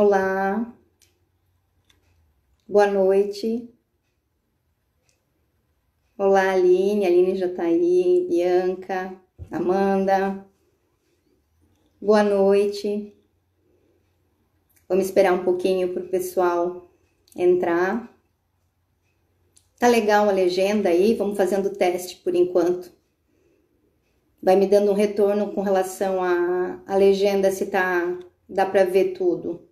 Olá, boa noite. Olá, Aline. Aline já tá aí. Bianca, Amanda, boa noite. Vamos esperar um pouquinho pro pessoal entrar. Tá legal a legenda aí? Vamos fazendo o teste por enquanto. Vai me dando um retorno com relação à legenda, se dá para ver tudo.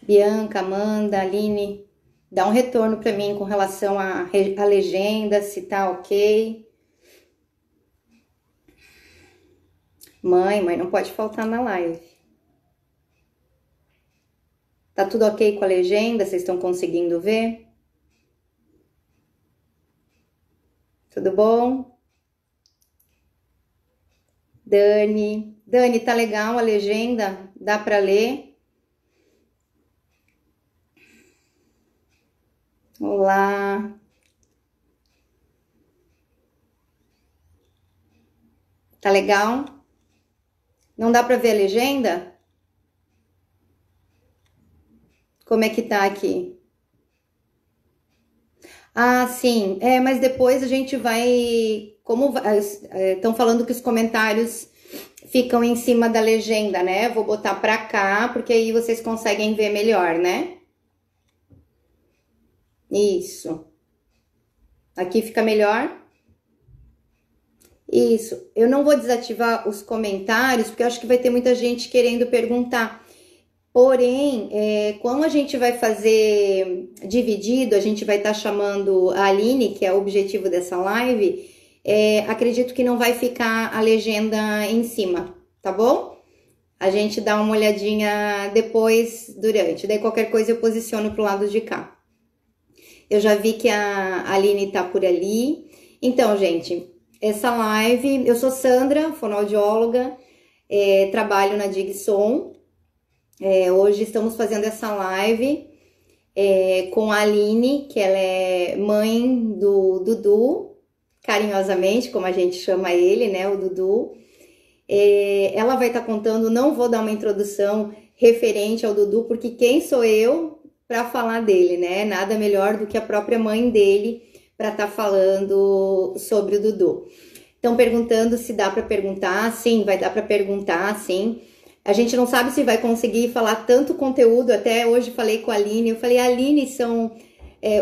Bianca, Amanda, Aline, dá um retorno para mim com relação à legenda, se tá ok. Mãe não pode faltar na live. Tá tudo ok com a legenda? Vocês estão conseguindo ver? Tudo bom? Dani, tá legal a legenda? Dá para ler? Olá. Tá legal? Não dá para ver a legenda? Como é que tá aqui? Ah, sim. Mas depois a gente vai... Como estão falando que os comentários ficam em cima da legenda, né? Vou botar para cá, porque aí vocês conseguem ver melhor, né? Isso. Aqui fica melhor? Isso. Eu não vou desativar os comentários, porque eu acho que vai ter muita gente querendo perguntar. Porém, como a gente vai fazer dividido, a gente vai estar chamando a Aline, que é o objetivo dessa live, acredito que não vai ficar a legenda em cima, tá bom? A gente dá uma olhadinha depois, durante. Daí qualquer coisa eu posiciono pro lado de cá. Eu já vi que a Aline tá por ali. Então, gente, essa live... Eu sou Sandra, fonoaudióloga, trabalho na Digson. Hoje estamos fazendo essa live com a Aline, que ela é mãe do Dudu, carinhosamente, como a gente chama ele, né, o Dudu. Ela vai estar contando, não vou dar uma introdução referente ao Dudu, porque quem sou eu para falar dele, né? Nada melhor do que a própria mãe dele para estar falando sobre o Dudu. Estão perguntando se dá para perguntar. Sim, vai dar para perguntar, sim. A gente não sabe se vai conseguir falar tanto conteúdo. Até hoje falei com a Aline. Eu falei, Aline,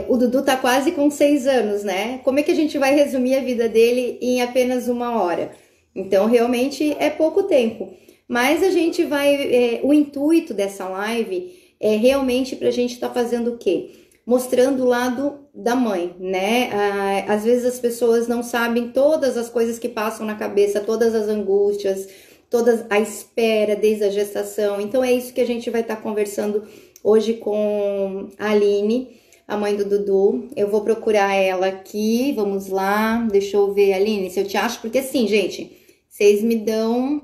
o Dudu tá quase com 6 anos, né? Como é que a gente vai resumir a vida dele em apenas 1 hora? Então, realmente é pouco tempo. Mas a gente vai... o intuito dessa live é realmente pra gente estar fazendo o quê? Mostrando o lado da mãe, né? Às vezes as pessoas não sabem todas as coisas que passam na cabeça, todas as angústias, toda a espera desde a gestação. Então é isso que a gente vai estar conversando hoje com a Aline, a mãe do Dudu. Eu vou procurar ela aqui, vamos lá, deixa eu ver, Aline, se eu te acho, porque assim, gente, vocês me dão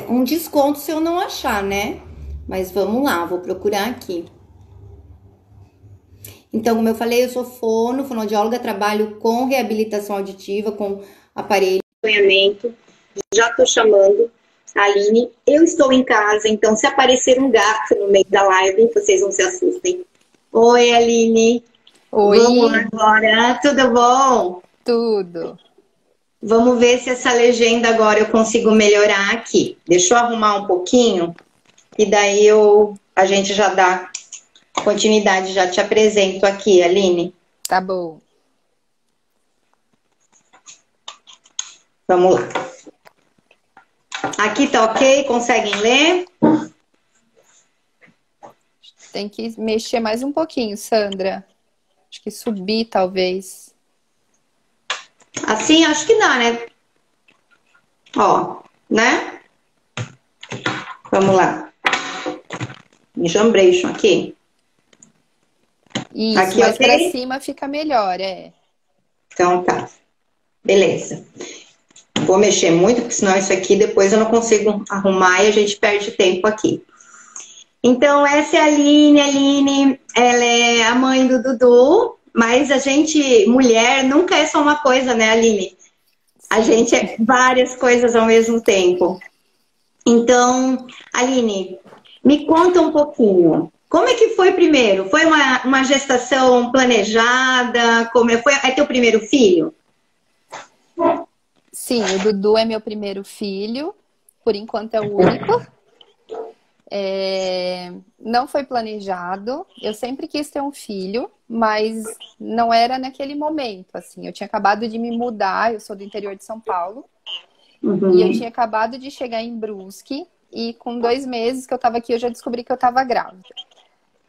um desconto se eu não achar, né? Mas vamos lá, vou procurar aqui. Então, como eu falei, eu sou fonoaudióloga, trabalho com reabilitação auditiva, com aparelho de acompanhamento. Já tô chamando a Aline. Eu estou em casa, então se aparecer um gato no meio da live, vocês não se assustem. Oi, Aline. Oi. Vamos lá agora. Tudo bom? Tudo. Vamos ver se essa legenda agora eu consigo melhorar aqui. Deixa eu arrumar um pouquinho e daí a gente já dá continuidade, já te apresento aqui, Aline. Tá bom. Vamos lá. Aqui tá ok? Conseguem ler? Tem que mexer mais um pouquinho, Sandra. Acho que subir, talvez. Assim, acho que dá, né? Ó, né? Vamos lá. Enjambration aqui. Isso, aqui, mais ok? pra cima fica melhor, Então tá. Beleza. Vou mexer muito, porque senão isso aqui depois eu não consigo arrumar e a gente perde tempo aqui. Então, essa é a Aline. A Aline, ela é a mãe do Dudu, Mas a gente, mulher, nunca é só uma coisa, né, Aline? A gente é várias coisas ao mesmo tempo. Então, Aline, me conta um pouquinho. Como é que foi primeiro? Foi uma gestação planejada? Como é, foi, é teu primeiro filho? Sim, o Dudu é meu primeiro filho, por enquanto é o único. Não foi planejado. Eu sempre quis ter um filho, mas não era naquele momento, assim. Eu tinha acabado de me mudar, eu sou do interior de São Paulo, e eu tinha acabado de chegar em Brusque, e com 2 meses que eu tava aqui, eu já descobri que eu tava grávida.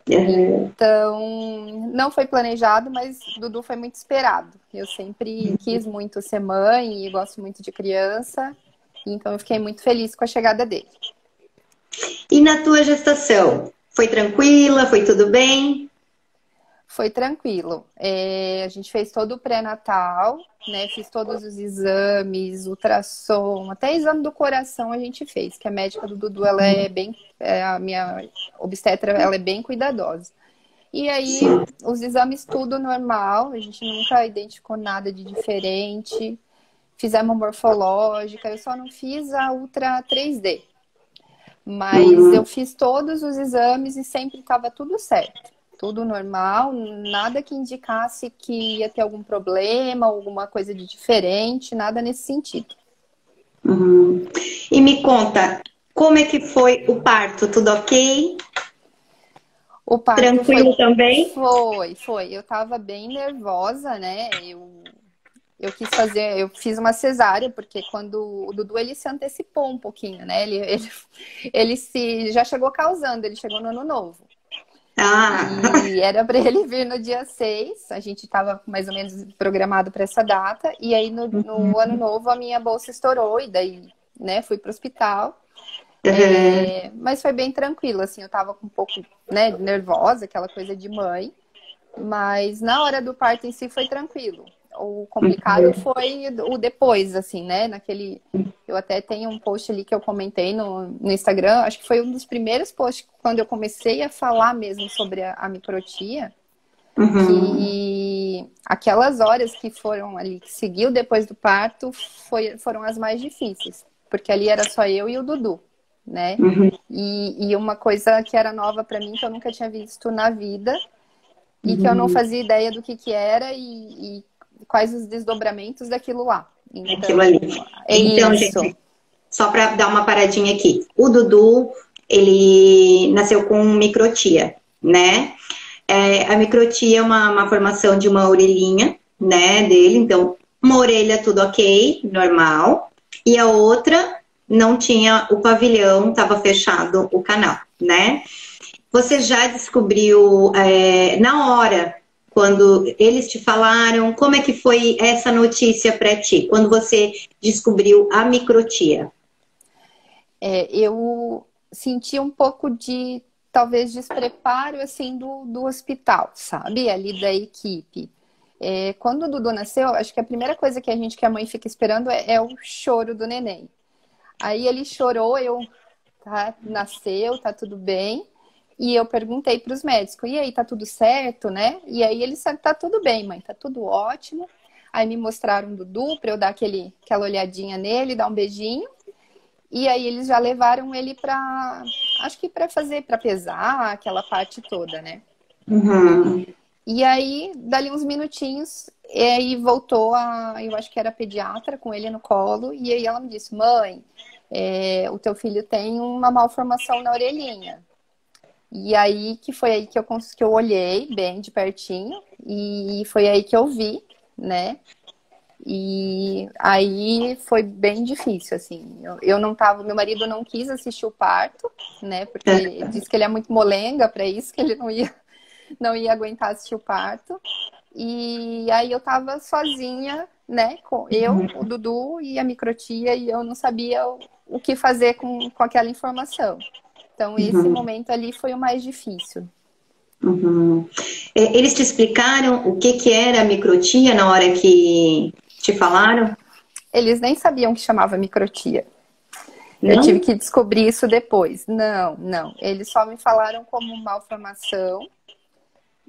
Então, não foi planejado, mas Dudu foi muito esperado. Eu sempre quis muito ser mãe e gosto muito de criança, então eu fiquei muito feliz com a chegada dele. E na tua gestação? Foi tranquila? Foi tudo bem? Foi tranquilo. A gente fez todo o pré-natal, né? Fiz todos os exames, ultrassom, até exame do coração a gente fez, que a médica do Dudu, ela é bem, a minha obstetra, ela é bem cuidadosa. E aí, os exames tudo normal, a gente nunca identificou nada de diferente. Fizemos morfológica, eu só não fiz a ultra 3D. Mas eu fiz todos os exames e sempre estava tudo certo. Tudo normal, nada que indicasse que ia ter algum problema, alguma coisa de diferente, nada nesse sentido. E me conta, como é que foi o parto? Tudo ok? O parto Tranquilo também? foi. Eu tava bem nervosa, né? Eu fiz uma cesárea, porque quando o Dudu, ele se antecipou um pouquinho, né? Ele já chegou causando, ele chegou no ano novo. E era para ele vir no dia 6, a gente estava mais ou menos programado para essa data, e aí no ano novo a minha bolsa estourou, e daí, né, fui para o hospital. Mas foi bem tranquilo, assim, eu tava um pouco, né, nervosa, aquela coisa de mãe, mas na hora do parto em si foi tranquilo. O complicado foi o depois, assim, né? Eu até tenho um post ali que eu comentei no Instagram, acho que foi um dos primeiros posts quando eu comecei a falar mesmo sobre a microtia, que aquelas horas que foram ali, que seguiu depois do parto, foram as mais difíceis, porque ali era só eu e o Dudu, né? E uma coisa que era nova para mim, que eu nunca tinha visto na vida, e que eu não fazia ideia do que era e quais os desdobramentos daquilo lá. Então, aquilo ali. Então, isso. gente, só para dar uma paradinha aqui. O Dudu, ele nasceu com microtia, né? A microtia é uma formação de uma orelhinha, né, dele. Então, uma orelha tudo ok, normal. E a outra não tinha o pavilhão, estava fechado o canal, né? Você já descobriu na hora, quando eles te falaram, como é que foi essa notícia para ti, quando você descobriu a microtia? Eu senti um pouco de, talvez, despreparo, assim, do hospital, sabe? Ali da equipe. Quando o Dudu nasceu, acho que a primeira coisa que a mãe fica esperando é o choro do neném. Aí ele chorou, nasceu, tá tudo bem. E eu perguntei para os médicos, e aí, tá tudo certo, né? E aí eles disseram, tá tudo bem, mãe, tá tudo ótimo. Aí me mostraram o Dudu para eu dar aquela olhadinha nele, dar um beijinho. E aí eles já levaram ele para, acho que para pesar, aquela parte toda, né? E aí, dali uns minutinhos, aí voltou eu acho que era pediatra, com ele no colo, e aí ela me disse, mãe, o teu filho tem uma malformação na orelhinha. E aí que foi aí que eu olhei bem de pertinho, e foi aí que eu vi, né? E aí foi bem difícil, assim. Eu não tava, meu marido não quis assistir o parto, né? Porque ele disse que ele é muito molenga para isso, que ele não ia aguentar assistir o parto. E aí eu tava sozinha, né? O Dudu e a microtia, e eu não sabia o que fazer com aquela informação. Então, esse momento ali foi o mais difícil. Eles te explicaram o que era a microtia na hora que te falaram? Eles nem sabiam que chamava microtia. Não? Eu tive que descobrir isso depois. Não. Eles só me falaram como malformação.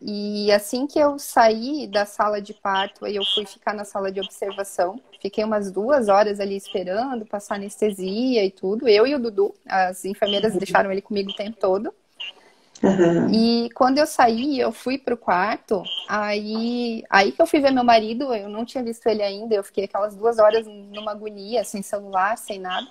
E assim que eu saí da sala de parto, aí eu fui ficar na sala de observação. Fiquei umas 2 horas ali esperando, passar anestesia e tudo. Eu e o Dudu, as enfermeiras deixaram ele comigo o tempo todo. Aham. E quando eu saí, eu fui pro quarto, aí que eu fui ver meu marido, eu não tinha visto ele ainda, eu fiquei aquelas 2 horas numa agonia, sem celular, sem nada.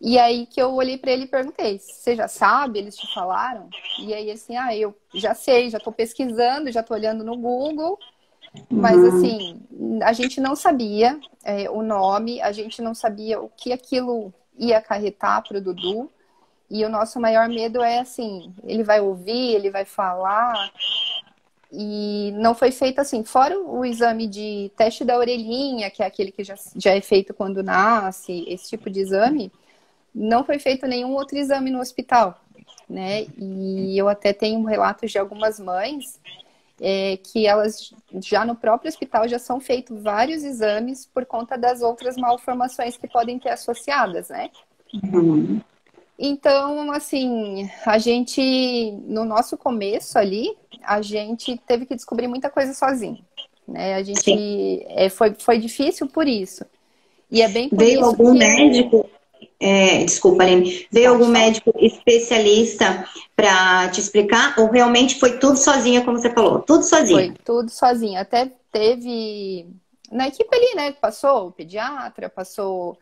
E aí que eu olhei pra ele e perguntei, você já sabe? Eles te falaram? E aí assim, eu já sei, já tô pesquisando, já tô olhando no Google, mas assim, a gente não sabia o nome, a gente não sabia o que aquilo ia acarretar pro Dudu. E o nosso maior medo é assim, ele vai ouvir, ele vai falar. E não foi feito assim, fora o exame de teste da orelhinha, que é aquele que já é feito quando nasce, esse tipo de exame, não foi feito nenhum outro exame no hospital, né? E eu até tenho relatos de algumas mães que elas já no próprio hospital já são feitos vários exames por conta das outras malformações que podem ter associadas, né? Uhum. Então, assim, a gente, no nosso começo ali, a gente teve que descobrir muita coisa sozinho, né? A Sim. gente, foi difícil por isso. E é bem por Veio isso algum que médico, desculpa, Aline, veio algum pode falar. médico especialista para te explicar? Ou realmente foi tudo sozinha, como você falou? Tudo Foi sozinha? tudo sozinho. Até teve, na equipe ali, né, passou o pediatra, passou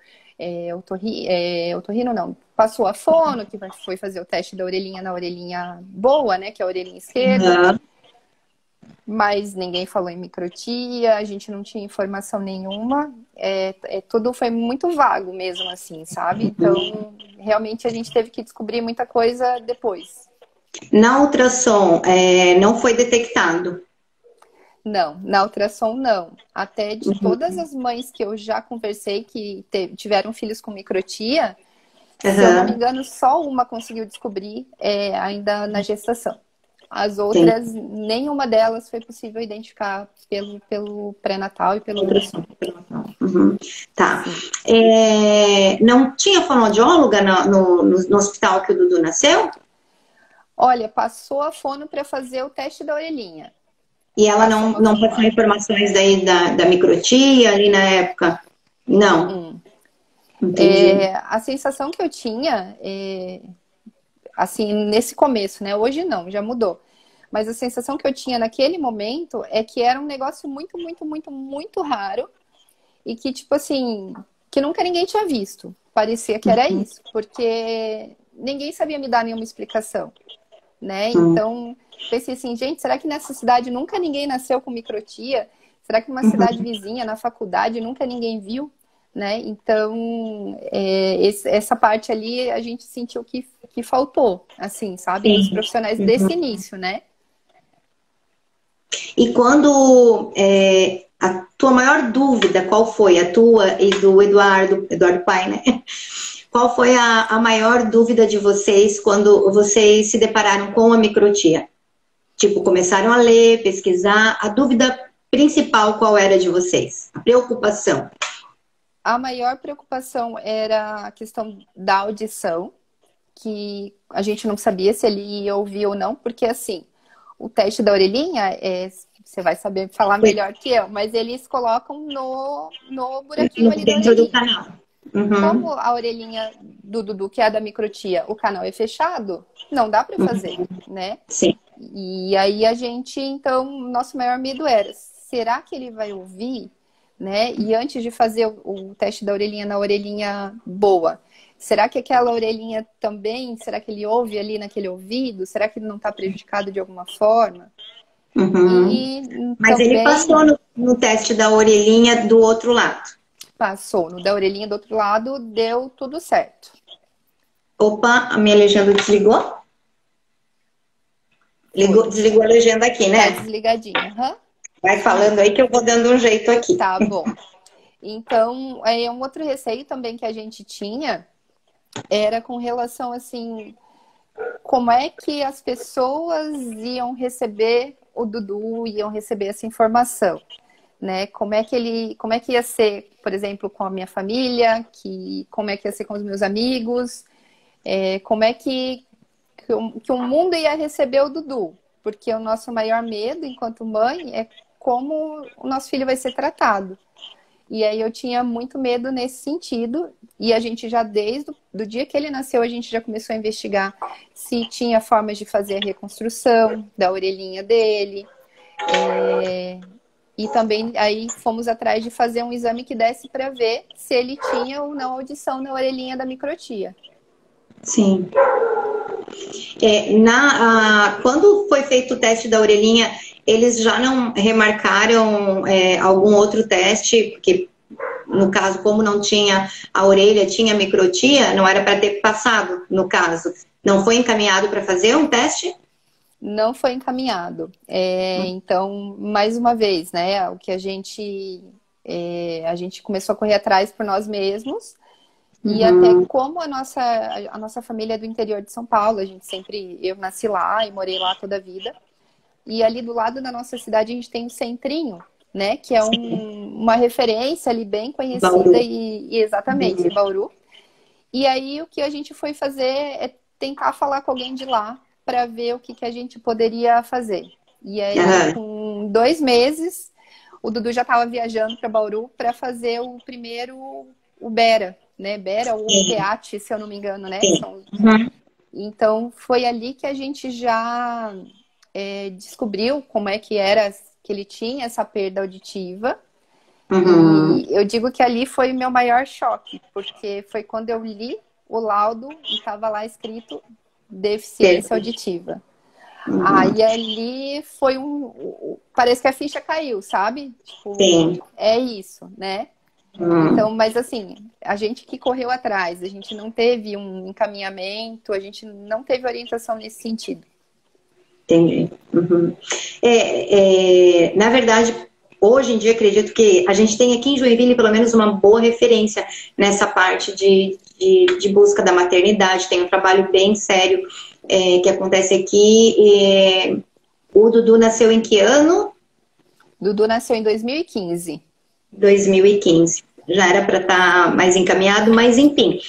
otorrino não, passou a fono, que foi fazer o teste da orelhinha na orelhinha boa, né, que é a orelhinha esquerda. Uhum. Mas ninguém falou em microtia, a gente não tinha informação nenhuma, tudo foi muito vago mesmo, assim, sabe? Então, realmente a gente teve que descobrir muita coisa depois. Na ultrassom, não foi detectado. Não, na ultrassom não. Até de todas as mães que eu já conversei que tiveram filhos com microtia, se eu não me Uhum. engano, só uma conseguiu descobrir ainda na gestação. As Sim. outras, nenhuma delas foi possível identificar pelo pré-natal e pelo ultrassom. Uhum. Tá. Sim. Não tinha fonoaudióloga no hospital que o Dudu nasceu? Olha, passou a fono para fazer o teste da orelhinha. E ela Passou não, uma não passou fonoaudióloga. informações daí da microtia ali na época? Não. Entendi. A sensação que eu tinha, assim, nesse começo, né? Hoje não, já mudou. Mas a sensação que eu tinha naquele momento é que era um negócio muito, muito, muito, muito raro e que, tipo assim, que nunca ninguém tinha visto. Parecia que era isso, porque ninguém sabia me dar nenhuma explicação, né? Uhum. Então, pensei assim, gente, será que nessa cidade nunca ninguém nasceu com microtia? Será que numa cidade vizinha, na faculdade, nunca ninguém viu? Né? Então, essa parte ali a gente sentiu que faltou, assim, sabe? Dos Sim. profissionais desse Uhum. início, né? E quando a tua maior dúvida, qual foi? A tua e do Eduardo Pai, né? Qual foi a maior dúvida de vocês quando vocês se depararam com a microtia? Tipo, começaram a ler, pesquisar. A dúvida principal qual era de vocês? A preocupação. A maior preocupação era a questão da audição, que a gente não sabia se ele ia ouvir ou não, porque assim, o teste da orelhinha, você vai saber falar melhor que eu, mas eles colocam no buraquinho ali da Dentro do orelhinha. canal. Uhum. Como a orelhinha do Dudu, que é a da microtia, o canal é fechado, não dá para fazer, né? Sim. E aí a gente, então, nosso maior medo era, será que ele vai ouvir, né? E antes de fazer o teste da orelhinha na orelhinha boa, será que aquela orelhinha também, será que ele ouve ali naquele ouvido? Será que ele não está prejudicado de alguma forma? Uhum. E Mas ele passou também no teste da orelhinha do outro lado. passou no da orelhinha do outro lado, deu tudo certo. Opa, a minha legenda desligou? Desligou a legenda aqui, Tá né? desligadinha, aham. Vai falando aí que eu vou dando um jeito aqui. Tá bom. Então, um outro receio também que a gente tinha era com relação, assim, como é que as pessoas iam receber o Dudu, iam receber essa informação, né? Como é que ia ser, por exemplo, com a minha família, como é que ia ser com os meus amigos, como é que o mundo ia receber o Dudu, porque o nosso maior medo, enquanto mãe, é como o nosso filho vai ser tratado. E aí eu tinha muito medo nesse sentido, e a gente já desde do dia que ele nasceu, a gente já começou a investigar se tinha formas de fazer a reconstrução da orelhinha dele. E também aí fomos atrás de fazer um exame que desse para ver se ele tinha ou não audição na orelhinha da microtia. Sim. Quando foi feito o teste da orelhinha, eles já não remarcaram algum outro teste? Porque, no caso, como não tinha a orelha, tinha a microtia, não era para ter passado, no caso. Não foi encaminhado para fazer um teste? Não foi encaminhado. Então, mais uma vez, né, o que a gente começou a correr atrás por nós mesmos. E até como a nossa família é do interior de São Paulo, eu nasci lá e morei lá toda a vida. E ali do lado da nossa cidade a gente tem um centrinho, né? Que é uma referência ali bem conhecida Bauru. Exatamente, em Bauru. E aí o que a gente foi fazer é tentar falar com alguém de lá para ver o que a gente poderia fazer. E aí, com 2 meses, o Dudu já estava viajando para Bauru para fazer o primeiro, o Bera, né? Bera ou o PEAT, se eu não me engano, né? Então, foi ali que a gente já descobriu como é que era, que ele tinha essa perda auditiva. E eu digo que ali foi o meu maior choque, porque foi quando eu li o laudo e estava lá escrito deficiência auditiva. Aí ali foi parece que a ficha caiu, sabe? Tipo, é isso, né? Então, mas assim, a gente que correu atrás, a gente não teve um encaminhamento, a gente não teve orientação nesse sentido. Entendi. Na verdade, hoje em dia, acredito que a gente tem aqui em Joinville, pelo menos, uma boa referência nessa parte de busca da maternidade. Tem um trabalho bem sério que acontece aqui. O Dudu nasceu em que ano? Dudu nasceu em 2015. 2015. Já era para estar mais encaminhado, mas enfim.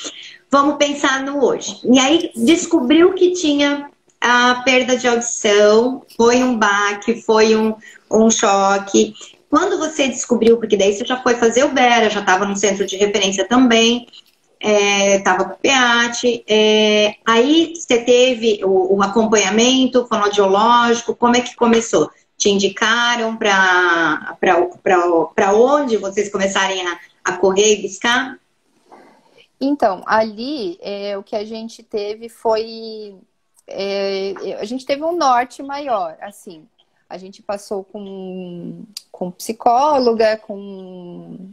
Vamos pensar no hoje. E aí, descobriu que tinha a perda de audição, foi um baque, foi um choque. Quando você descobriu, porque daí você já foi fazer o Bera, já estava no centro de referência também, estava com o PEAT, aí você teve o acompanhamento fonoaudiológico, como é que começou? Te indicaram para onde vocês começarem a correr e buscar? Então, ali o que a gente teve foi... a gente teve um norte maior, assim. A gente passou com psicóloga, com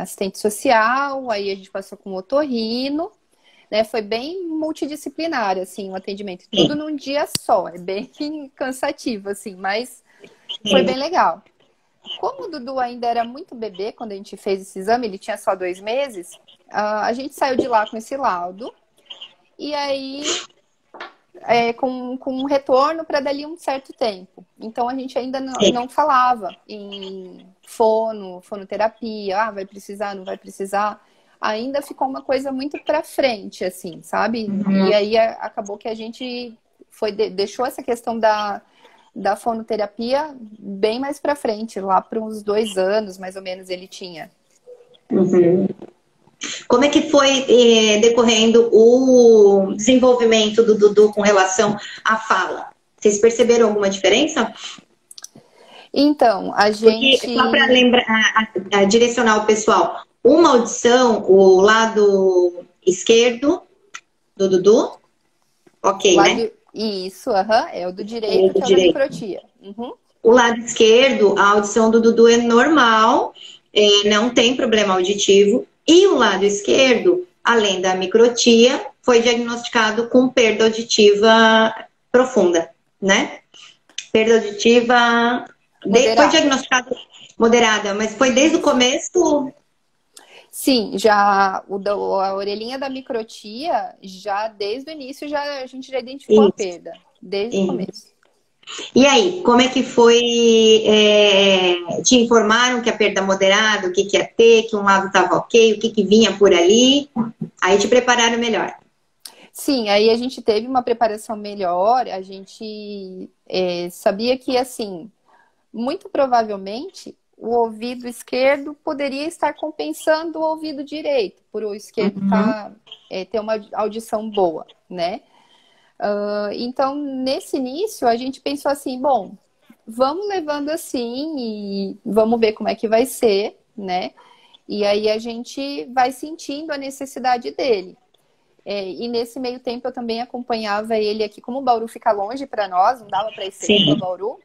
assistente social, aí a gente passou com otorrino, né? Foi bem multidisciplinar, assim, o atendimento. Tudo num dia só, é bem cansativo, assim, mas foi bem legal. Como o Dudu ainda era muito bebê, quando a gente fez esse exame, ele tinha só 2 meses, a gente saiu de lá com esse laudo, e aí... com um retorno para dali um certo tempo. Então, a gente ainda não falava em fonoterapia, vai precisar, não vai precisar. Ainda ficou uma coisa muito para frente, assim, sabe? E aí, acabou que a gente deixou essa questão da fonoterapia bem mais para frente, lá para uns 2 anos, mais ou menos, ele tinha. Como é que foi decorrendo o desenvolvimento do Dudu com relação à fala? Vocês perceberam alguma diferença? Então, a gente... Porque, só para lembrar, direcionar o pessoal, uma audição, o lado esquerdo do Dudu, ok, né? Isso, é o do direito, que é o da microtia. O lado esquerdo, a audição do Dudu é normal, não tem problema auditivo. E o lado esquerdo, além da microtia, foi diagnosticado com perda auditiva profunda, né? Perda auditiva... Foi diagnosticado moderada, mas foi desde o começo? Sim, já a orelhinha da microtia, já desde o início, a gente já identificou a perda, desde o começo. E aí, como é que foi? Te informaram que a perda moderada, o que ia ter, que um lado estava ok, o que vinha por ali? Aí te prepararam melhor. Sim, aí a gente teve uma preparação melhor, a gente sabia que, assim, muito provavelmente o ouvido esquerdo poderia estar compensando o ouvido direito, por o esquerdo ter uma audição boa, né? Então, nesse início, a gente pensou assim, bom, vamos levando assim e vamos ver como é que vai ser, né? E aí a gente vai sentindo a necessidade dele. E nesse meio tempo eu também acompanhava ele aqui, como o Bauru fica longe para nós, não dava para ir sempre para Bauru.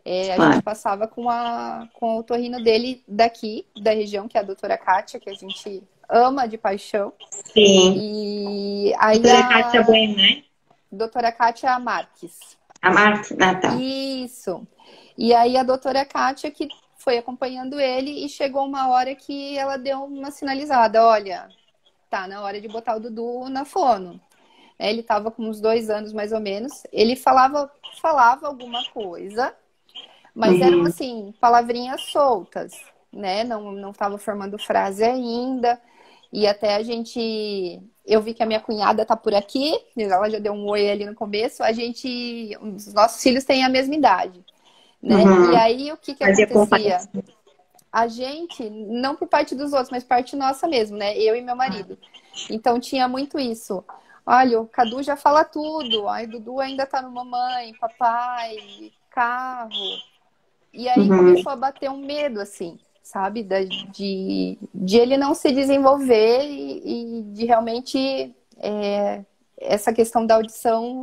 A gente passava com o otorrino dele daqui, da região, que é a doutora Kátia, que a gente ama de paixão. Sim. E aí doutora Kátia Bueno, né? Doutora Kátia Marques. A Marques, tá. Isso. E aí a doutora Kátia que foi acompanhando ele e chegou uma hora que ela deu uma sinalizada, olha, tá na hora de botar o Dudu na fono. Ele estava com uns 2 anos mais ou menos. Ele falava alguma coisa, mas eram assim, palavrinhas soltas, né? Não estava formando frase ainda. E até eu vi que a minha cunhada tá por aqui, ela já deu um oi ali no começo. Os nossos filhos têm a mesma idade, né? E aí o que acontecia? A gente, não por parte dos outros, mas parte nossa mesmo, né? Eu e meu marido. Então tinha muito isso. Olha, o Cadu já fala tudo. Ai, Dudu ainda tá no mamãe, papai, carro. E aí começou a bater um medo, assim, sabe? De ele não se desenvolver e de realmente essa questão da audição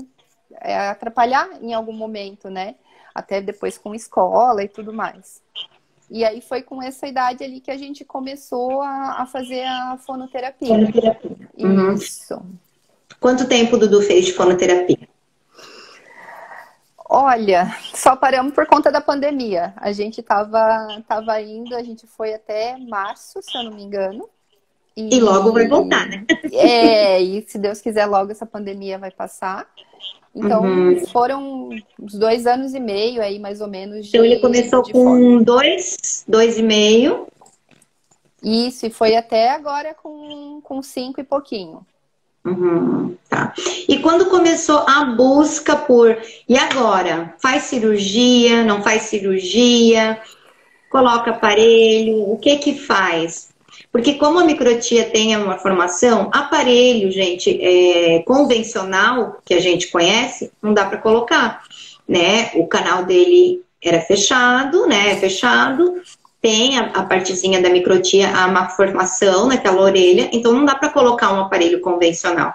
atrapalhar em algum momento, né? Até depois com escola e tudo mais. E aí foi com essa idade ali que a gente começou a fazer a fonoterapia. Fonoterapia. Isso. Quanto tempo o Dudu fez de fonoterapia? Olha, só paramos por conta da pandemia. A gente tava indo, a gente foi até março, se eu não me engano. E logo vai voltar, né? E se Deus quiser, logo essa pandemia vai passar. Então, foram uns 2 anos e meio aí, mais ou menos, Então, ele começou com 2,5. Isso, e foi até agora com 5 e pouquinho. Tá. E quando começou a busca e agora? Faz cirurgia, não faz cirurgia? Coloca aparelho? O que faz? Porque como a microtia tem uma formação, aparelho, gente, convencional, que a gente conhece, não dá para colocar, né? O canal dele era fechado, né? Fechado. Tem a partezinha da microtia, a malformação naquela orelha, então não dá para colocar um aparelho convencional.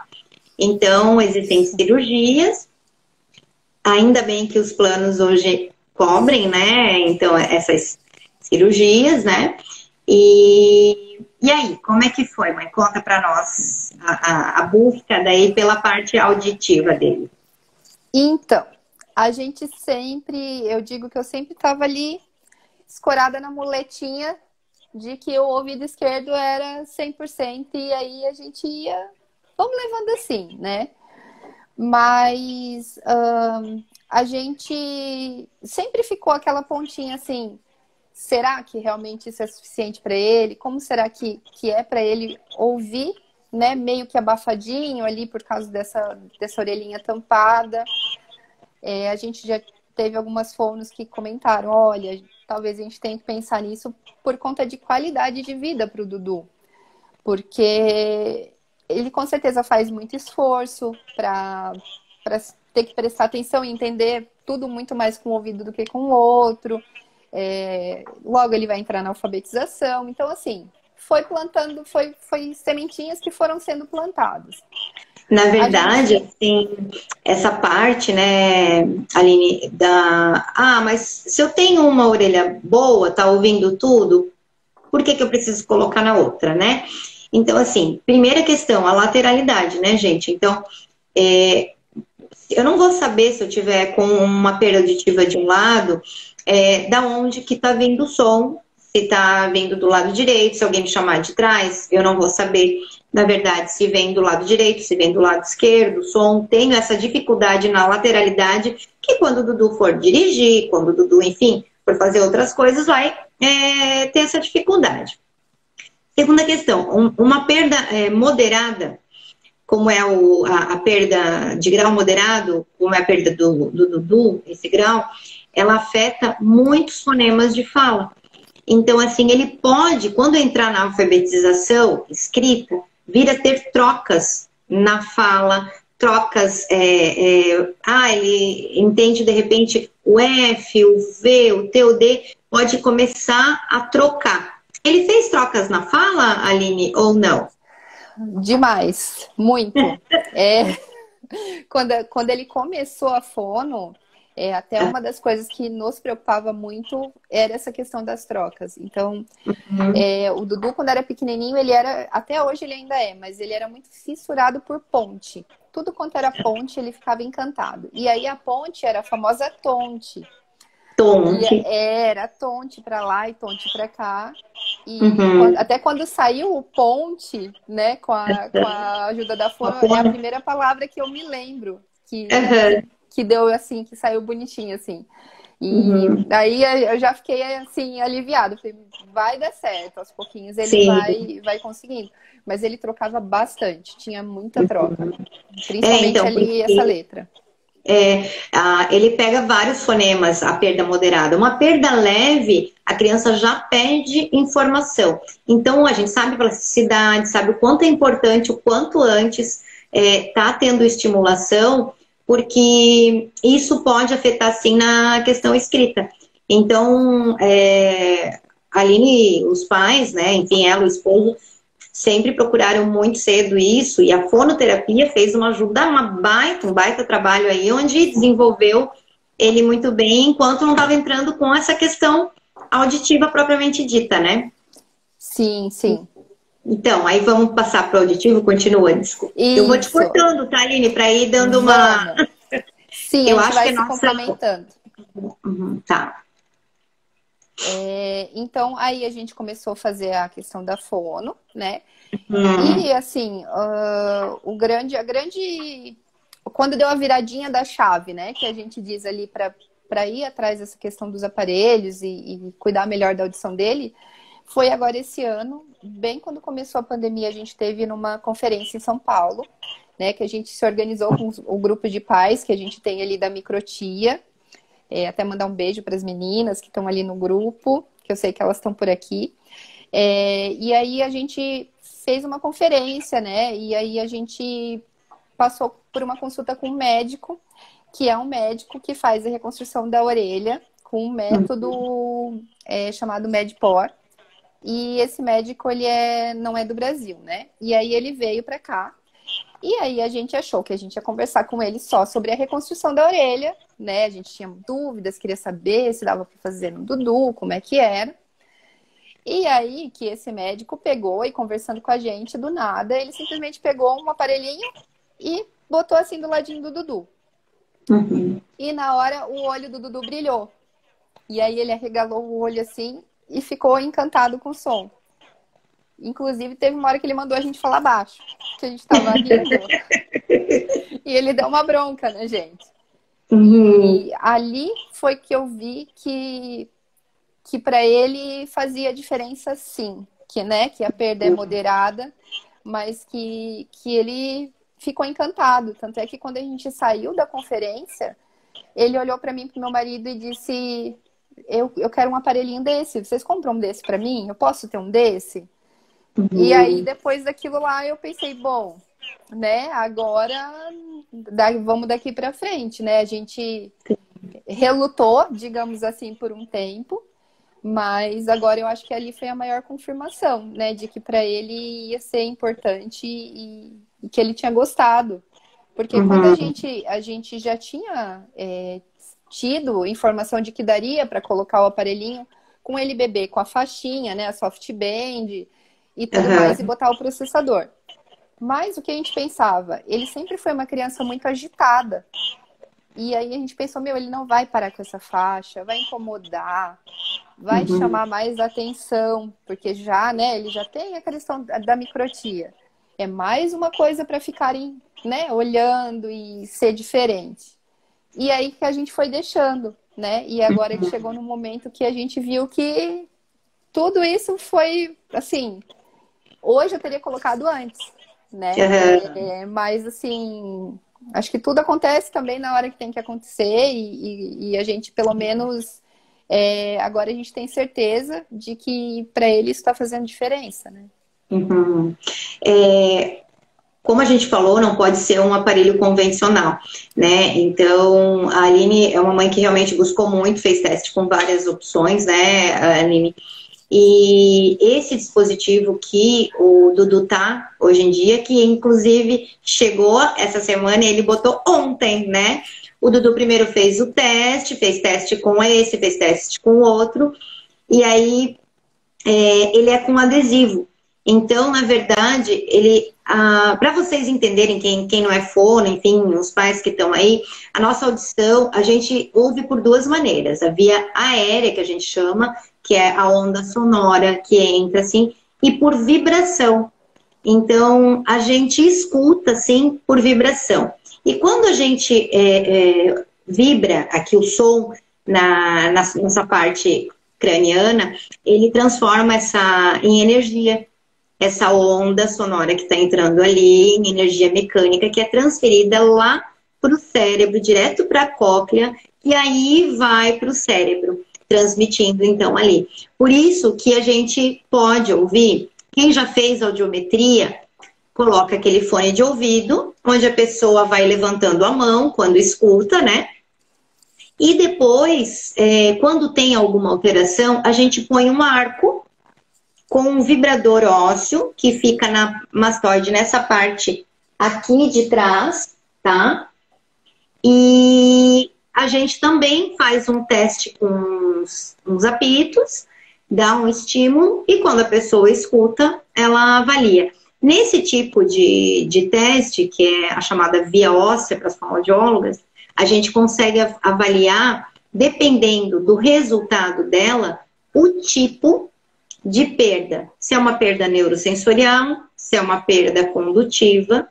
Então, existem cirurgias, ainda bem que os planos hoje cobrem, né? Então, essas cirurgias, né? E aí, como é que foi, mãe? Conta para nós a busca daí pela parte auditiva dele. Então, a gente eu digo que eu sempre estava ali escorada na muletinha de que o ouvido esquerdo era 100% e aí a gente vamos levando assim, né? Mas a gente sempre ficou aquela pontinha assim, será que realmente isso é suficiente para ele? Como será que é para ele ouvir, né? Meio que abafadinho ali por causa dessa orelhinha tampada. A gente já teve algumas fonos que comentaram, olha, talvez a gente tenha que pensar nisso por conta de qualidade de vida para o Dudu. Porque ele com certeza faz muito esforço para ter que prestar atenção e entender tudo muito mais com um ouvido do que com o outro. Logo ele vai entrar na alfabetização. Então, assim, foi plantando, foi sementinhas que foram sendo plantadas. Na verdade, assim, essa parte, né, Aline, mas se eu tenho uma orelha boa, tá ouvindo tudo, por que eu preciso colocar na outra, né? Então, assim, primeira questão, a lateralidade, né, gente? Então, eu não vou saber se eu tiver com uma perda auditiva de um lado, da onde que tá vindo o som, se tá vindo do lado direito, se alguém me chamar de trás, eu não vou saber, na verdade, se vem do lado direito, se vem do lado esquerdo, o som. Tenho essa dificuldade na lateralidade, que quando o Dudu for dirigir, quando o Dudu, enfim, for fazer outras coisas, vai ter essa dificuldade. Segunda questão, uma perda moderada, como é a perda de grau moderado, como é a perda do Dudu, esse grau, ela afeta muitos fonemas de fala. Então, assim, ele pode, quando entrar na alfabetização escrita, vir a ter trocas na fala, trocas, ele entende de repente o F, o V, o T, o D, pode começar a trocar. Ele fez trocas na fala, Aline, ou não? Demais, muito. Quando ele começou a fono, até uma das coisas que nos preocupava muito era essa questão das trocas. Então, o Dudu, quando era pequenininho, ele era, até hoje ele ainda é, mas ele era muito fissurado por ponte. Tudo quanto era ponte, ele ficava encantado. E aí a ponte era a famosa tonte. Tonte. Era tonte para lá e tonte para cá. E até quando saiu o ponte, né, com a ajuda da fono, é a primeira palavra que eu me lembro que deu assim, que saiu bonitinho assim. E aí eu já fiquei assim aliviado, falei, vai dar certo, aos pouquinhos ele vai conseguindo. Mas ele trocava bastante, tinha muita troca, principalmente então, ali essa letra. Ele pega vários fonemas, a perda moderada. Uma perda leve, a criança já perde informação. Então, a gente sabe plasticidade, sabe o quanto é importante, o quanto antes tá tendo estimulação, porque isso pode afetar, sim, na questão escrita. Então, a Aline, os pais, né, enfim, ela, o esposo, sempre procuraram muito cedo isso, e a fonoterapia fez uma ajuda, um baita trabalho aí, onde desenvolveu ele muito bem, enquanto não estava entrando com essa questão auditiva propriamente dita, né? Sim, sim. Então, aí vamos passar para o auditivo, continua, desculpa. Isso. Eu vou te cortando, tá, Aline, para ir dando uma... Sim, eu acho que vai se complementando. Tá. Então, aí a gente começou a fazer a questão da fono, né? E, assim, quando deu a viradinha da chave, né? Que a gente diz ali para ir atrás dessa questão dos aparelhos e cuidar melhor da audição dele, foi agora esse ano, bem quando começou a pandemia, a gente teve numa conferência em São Paulo, né? Que a gente se organizou com o grupo de pais que a gente tem ali da Microtia. Até mandar um beijo para as meninas que estão ali no grupo, que eu sei que elas estão por aqui. E aí a gente fez uma conferência, né? E aí a gente passou por uma consulta com um médico, que é um médico que faz a reconstrução da orelha com um método chamado Medpor. E esse médico, ele não é do Brasil, né? E aí ele veio para cá. E aí a gente achou que a gente ia conversar com ele só sobre a reconstrução da orelha, né? A gente tinha dúvidas, queria saber se dava para fazer no Dudu, como é que era. E aí que esse médico pegou e conversando com a gente, do nada, ele simplesmente pegou um aparelhinho e botou assim do ladinho do Dudu. E na hora o olho do Dudu brilhou. E aí ele arregalou o olho assim e ficou encantado com o som. Inclusive, teve uma hora que ele mandou a gente falar baixo, que a gente tava rindo. E ele deu uma bronca na gente. E ali foi que eu vi que para ele fazia diferença, sim. Que a perda é moderada, mas que ele ficou encantado. Tanto é que quando a gente saiu da conferência, ele olhou para mim, pro meu marido e disse: eu quero um aparelhinho desse. Vocês compram um desse para mim? Eu posso ter um desse? E aí, depois daquilo lá, eu pensei, bom, né, agora vamos daqui pra frente, né? A gente relutou, digamos assim, por um tempo, mas agora eu acho que ali foi a maior confirmação, né, de que para ele ia ser importante e que ele tinha gostado. Porque quando a gente já tinha tido informação de que daria para colocar o aparelhinho com ele bebê, com a faixinha, né, a softband e tudo mais, e botar o processador. Mas o que a gente pensava? Ele sempre foi uma criança muito agitada. E aí a gente pensou, ele não vai parar com essa faixa, vai incomodar, vai chamar mais atenção, porque já, né, ele já tem a questão da microtia. É mais uma coisa para ficarem, né, olhando e ser diferente. E aí que a gente foi deixando, né? E agora que chegou no momento que a gente viu que tudo isso foi, assim, hoje eu teria colocado antes, né? Uhum. Mas, assim, acho que tudo acontece também na hora que tem que acontecer e a gente, pelo menos, agora a gente tem certeza de que para ele isso está fazendo diferença, né? Uhum. É, como a gente falou, não pode ser um aparelho convencional, né? Então, a Aline é uma mãe que realmente buscou muito, fez teste com várias opções, né, Aline? E esse dispositivo que o Dudu tá hoje em dia, que inclusive chegou essa semana e ele botou ontem, né? O Dudu primeiro fez teste com esse, fez teste com o outro, e aí ele é com adesivo. Então, na verdade, para vocês entenderem, quem não é fono, enfim, os pais que estão aí, a nossa audição, a gente ouve por duas maneiras. A via aérea, que a gente chama, que é a onda sonora que entra assim, e por vibração. Então, a gente escuta, assim, por vibração. E quando a gente vibra aqui o som nessa parte craniana, ele transforma em energia, essa onda sonora que está entrando ali, em energia mecânica, que é transferida lá para o cérebro, direto para a cóclea, e aí vai para o cérebro, transmitindo então ali. Por isso que a gente pode ouvir, quem já fez audiometria, coloca aquele fone de ouvido, onde a pessoa vai levantando a mão quando escuta, né? E depois, quando tem alguma alteração, a gente põe um arco com um vibrador ósseo que fica na mastoide, nessa parte aqui de trás, tá? E a gente também faz um teste com uns apitos, dá um estímulo e quando a pessoa escuta, ela avalia. Nesse tipo de teste, que é a chamada via óssea para as fonoaudiólogas, a gente consegue avaliar, dependendo do resultado dela, o tipo de perda. Se é uma perda neurosensorial, se é uma perda condutiva,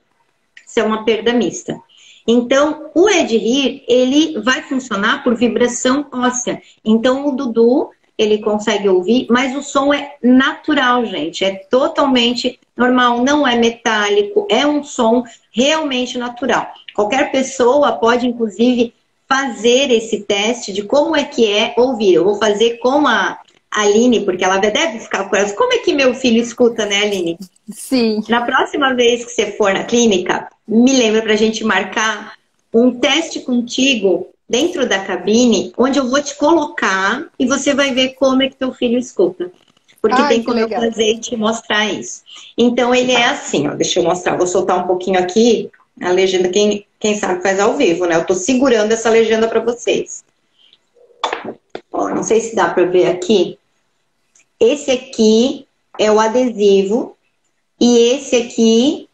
se é uma perda mista. Então, o Edrir, ele vai funcionar por vibração óssea. Então, o Dudu, ele consegue ouvir, mas o som é natural, gente. É totalmente normal, não é metálico, é um som realmente natural. Qualquer pessoa pode, inclusive, fazer esse teste de como é que é ouvir. Eu vou fazer com a Aline, porque ela deve ficar curiosa. Como é que meu filho escuta, né, Aline? Sim. Na próxima vez que você for na clínica, me lembra pra gente marcar um teste contigo dentro da cabine, onde eu vou te colocar e você vai ver como é que teu filho escuta. Porque Ai, tem que como eu legal. fazer e te mostrar isso. Então ele é assim, ó, deixa eu mostrar, vou soltar um pouquinho aqui a legenda, quem sabe faz ao vivo, né? Eu tô segurando essa legenda pra vocês. Ó, não sei se dá pra ver aqui. Esse aqui é o adesivo e esse aqui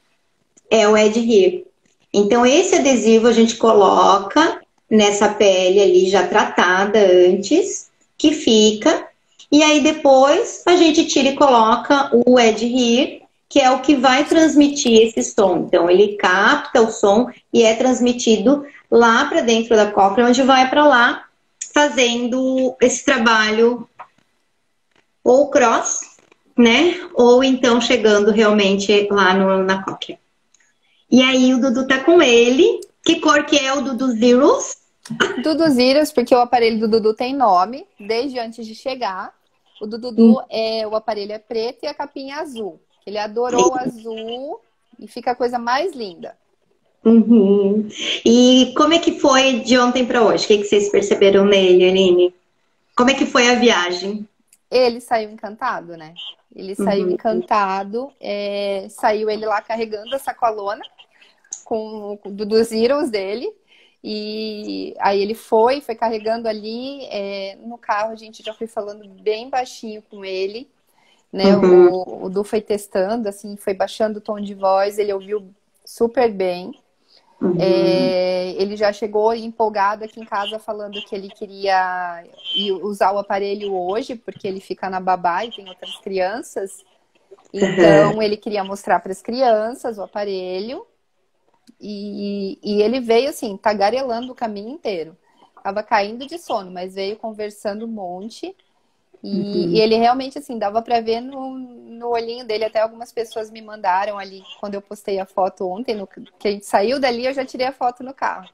é o Adhere. Então, esse adesivo a gente coloca nessa pele ali já tratada antes, que fica. E aí depois a gente tira e coloca o Adhere, que é o que vai transmitir esse som. Então, ele capta o som e é transmitido lá para dentro da cóclea, onde vai para lá fazendo esse trabalho ou cross, né? Ou então chegando realmente lá na cóclea. E aí o Dudu tá com ele. Que cor que é o Dudu Zeros? Dudu Zeros, porque o aparelho do Dudu tem nome, desde antes de chegar. O do Dudu, o aparelho é preto e a capinha é azul. Ele adorou o azul e fica a coisa mais linda. Uhum. E como é que foi de ontem para hoje? O que vocês perceberam nele, Aline? Como é que foi a viagem? Ele saiu encantado, né? Ele saiu encantado, saiu ele lá carregando a sacolona com o Dudu Zeros dele. E aí ele foi carregando ali. No carro a gente já foi falando bem baixinho com ele, né? O Du foi testando, assim, foi baixando o tom de voz, ele ouviu super bem. Ele já chegou empolgado aqui em casa falando que ele queria usar o aparelho hoje, porque ele fica na babá e tem outras crianças. Então ele queria mostrar para as crianças o aparelho. E ele veio assim, tagarelando o caminho inteiro. Tava caindo de sono, mas veio conversando um monte. E ele realmente, assim, dava pra ver no olhinho dele. Até algumas pessoas me mandaram ali, quando eu postei a foto ontem, que a gente saiu dali, eu já tirei a foto no carro.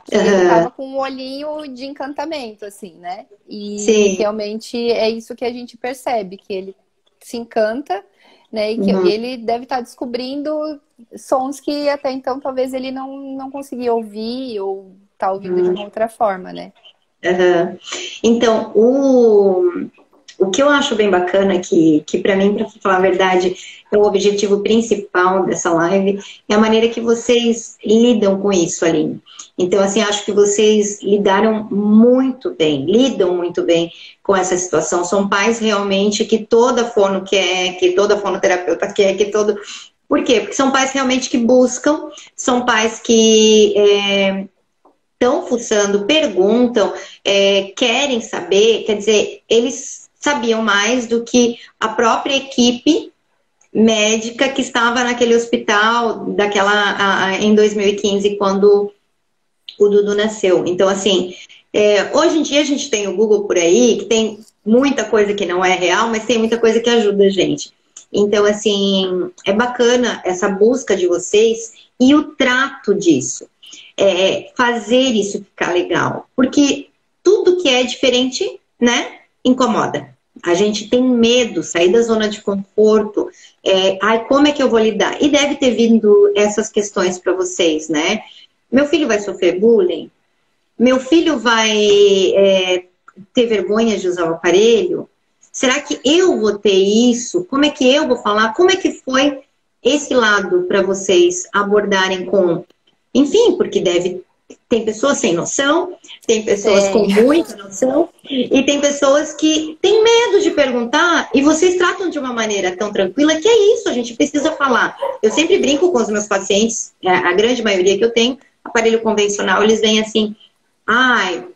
Que ele tava com um olhinho de encantamento, assim, né? E Sim. realmente é isso que a gente percebe, que ele se encanta, né? E que Uhum. ele deve estar descobrindo sons que até então talvez ele não conseguia ouvir ou tá ouvindo de uma outra forma, né? Uhum. Então, o que eu acho bem bacana, que para mim, para falar a verdade, é o objetivo principal dessa live, é a maneira que vocês lidam com isso, Aline. Então, assim, acho que vocês lidaram muito bem, lidam muito bem com essa situação. São pais realmente que toda fono quer, que toda fonoterapeuta quer, que todo... Por quê? Porque são pais realmente que buscam, são pais que estão fuçando, perguntam, querem saber, quer dizer, eles sabiam mais do que a própria equipe médica que estava naquele hospital em 2015, quando o Dudu nasceu. Então, assim, hoje em dia a gente tem o Google por aí, que tem muita coisa que não é real, mas tem muita coisa que ajuda a gente. Então, assim, é bacana essa busca de vocês e o trato disso. Fazer isso ficar legal. Porque tudo que é diferente, né, incomoda. A gente tem medo, sair da zona de conforto. Ai, como é que eu vou lidar? E deve ter vindo essas questões para vocês, né? Meu filho vai sofrer bullying? Meu filho vai ter vergonha de usar o aparelho? Será que eu vou ter isso? Como é que eu vou falar? Como é que foi esse lado para vocês abordarem com... Enfim, porque tem pessoas sem noção, tem pessoas com muita noção, e tem pessoas que têm medo de perguntar, e vocês tratam de uma maneira tão tranquila que é isso, a gente precisa falar. Eu sempre brinco com os meus pacientes, a grande maioria que eu tenho, aparelho convencional, eles vêm assim, ai,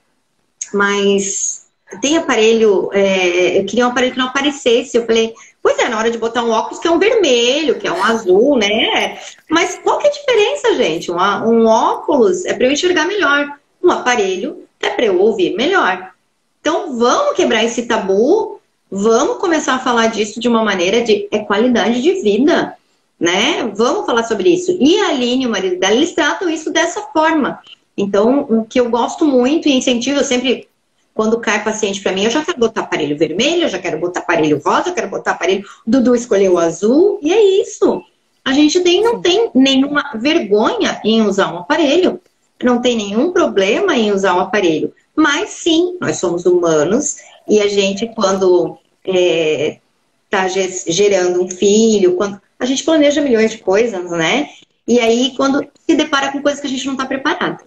mas tem aparelho, eu queria um aparelho que não aparecesse. Eu falei, pois é, na hora de botar um óculos que é um vermelho, que é um azul, né? Mas qual que é a diferença, gente? Um óculos é para eu enxergar melhor, um aparelho é para eu ouvir melhor. Então vamos quebrar esse tabu, vamos começar a falar disso de uma maneira de qualidade de vida, né? Vamos falar sobre isso. E a Aline e o marido dela, eles tratam isso dessa forma. Então, o que eu gosto muito e incentivo, eu sempre, quando cai paciente para mim, eu já quero botar aparelho vermelho, eu já quero botar aparelho rosa, eu quero botar aparelho... Dudu escolheu o azul, e é isso. A gente não tem nenhuma vergonha em usar um aparelho, não tem nenhum problema em usar um aparelho. Mas sim, nós somos humanos, e a gente, quando está gerando um filho, quando a gente planeja milhões de coisas, né? E aí, quando se depara com coisas que a gente não está preparado,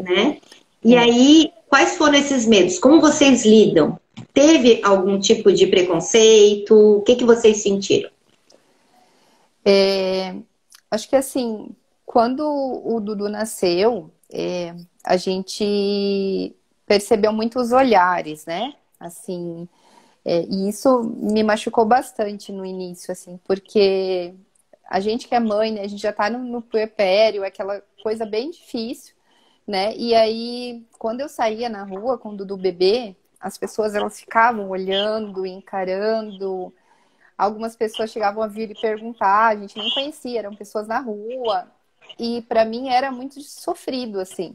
né? E aí, quais foram esses medos? Como vocês lidam? Teve algum tipo de preconceito? O que vocês sentiram? Acho que assim, quando o Dudu nasceu, a gente percebeu muitos olhares, né? Assim, e isso me machucou bastante no início, assim, porque a gente que é mãe, né? A gente já tá no puerpério, aquela coisa bem difícil, né? E aí, quando eu saía na rua com o Dudu bebê, as pessoas elas ficavam olhando, encarando. Algumas pessoas chegavam a vir e perguntar, a gente nem conhecia, eram pessoas na rua. E para mim era muito sofrido, assim.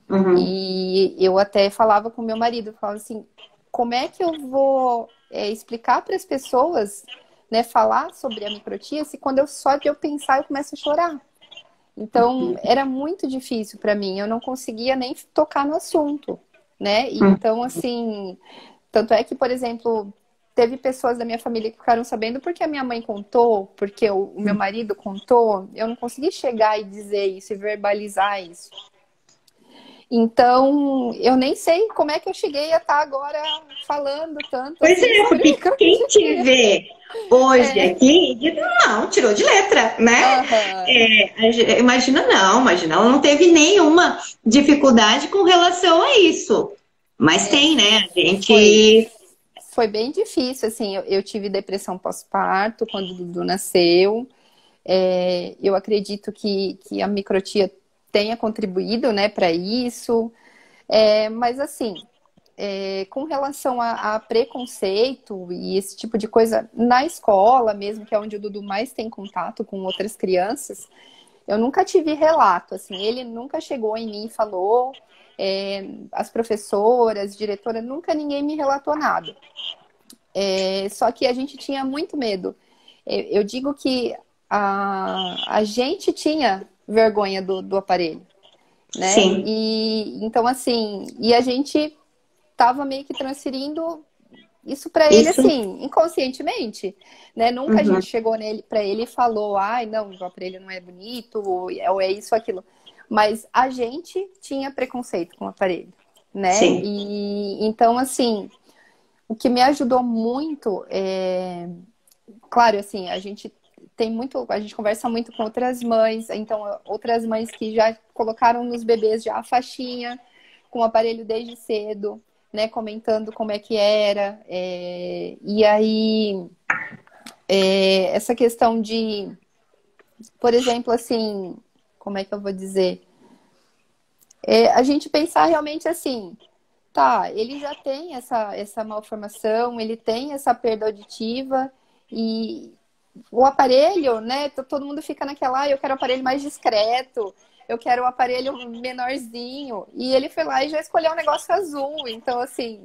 Uhum. E eu até falava com meu marido, falava assim, como é que eu vou explicar para as pessoas, né, falar sobre a microtia, se só de eu pensar eu começo a chorar. Então, era muito difícil para mim, eu não conseguia nem tocar no assunto, né? Então, assim, tanto é que, por exemplo, teve pessoas da minha família que ficaram sabendo porque a minha mãe contou, porque o meu marido contou, eu não consegui chegar e dizer isso e verbalizar isso. Então, eu nem sei como é que eu cheguei a estar agora falando tanto. Pois assim, porque quem te vê hoje aqui, diz, não, tirou de letra, né? Imagina, ela não teve nenhuma dificuldade com relação a isso. Mas tem, né? A gente... Foi bem difícil, assim, eu tive depressão pós-parto quando o Dudu nasceu. Eu acredito que a microtia tenha contribuído, né, para isso. Mas assim, com relação a preconceito e esse tipo de coisa na escola mesmo, que é onde o Dudu mais tem contato com outras crianças, eu nunca tive relato, assim, ele nunca chegou em mim e falou, as professoras, diretora, nunca ninguém me relatou nada. Só que a gente tinha muito medo. Eu digo que a gente tinha vergonha do aparelho, né? Sim. E então, assim, e a gente tava meio que transferindo isso para ele, assim, inconscientemente, né? Nunca a gente chegou para ele e falou, ai, não, o aparelho não é bonito, ou é isso, aquilo. Mas a gente tinha preconceito com o aparelho, né? Sim. E então, assim, o que me ajudou muito claro, assim, a gente conversa muito com outras mães, então outras mães que já colocaram nos bebês já a faixinha com o aparelho desde cedo, né, comentando como é que era, e aí essa questão de, por exemplo, assim, como é que eu vou dizer? A gente pensar realmente assim, tá, ele já tem essa malformação, ele tem essa perda auditiva, e o aparelho, né, todo mundo fica naquela, eu quero um aparelho mais discreto, eu quero um aparelho menorzinho, e ele foi lá e já escolheu um negócio azul, então assim,